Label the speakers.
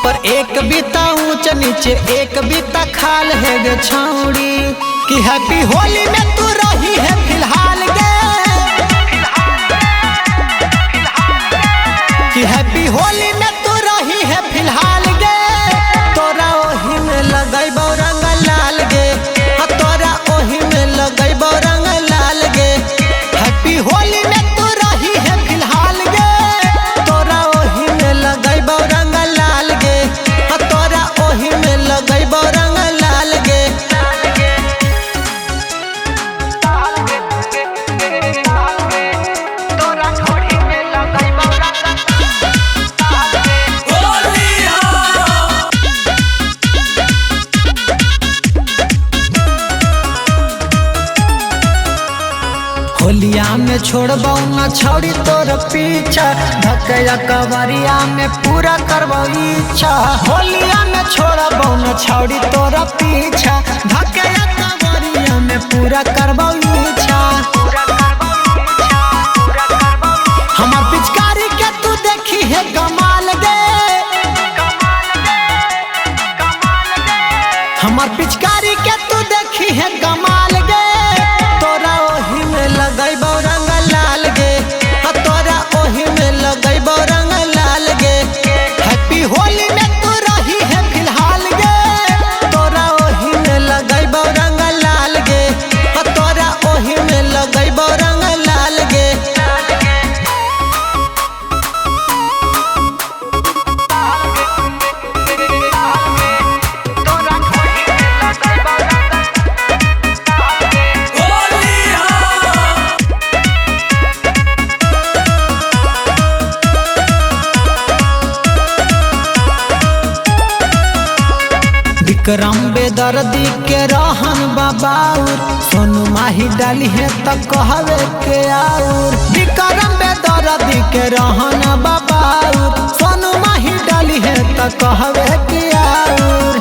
Speaker 1: पर एक बीता ऊंच नीचे एक बीता खाल है गे छौड़ी कि हैप्पी होली में तू रही है फिलहाल गे कि हैप्पी होली में तू रही है फिलहाल गे तोरा ओही में लगैबौ रंग लाल गे तोरा ओही में लगैबौ रंग लाल गे हैप्पी होली में तू रही है फिलहाल गे तोरा ओही में लगैबौ रंग लाल गे तोरा ओही में लगैबौ रंग लाल गे होलिया में छोड़बौ न छौड़ी तोर पीछा धकया कवरिया में पूरा करबौ इच्छा होलिया में छोड़बौ न छौड़ी तोर पीछा धकया कवरिया में पूरा करबौ इच्छा हमार पिचकारी के तू देखी है कमाल गे हमार पिचकारी के तू देखी है कमाल गे तोरा ओही में लगैबौ रंग लाल गे तोरा ओही में लगैबौ रंग लाल गे हैप्पी होली में तू रही है फिलहाल गे तोरा ओही में लगैबौ रंग लाल गे तोरा ओही में लगैबौ रंग लाल गे विक्रम बेदर्दी के रहन बाबाउर सोनू माही डाली है त कहवे के आउर विक्रम बेदर्दी के रहन बाबाउर सोनू माही डाली है त कहवे के आउर।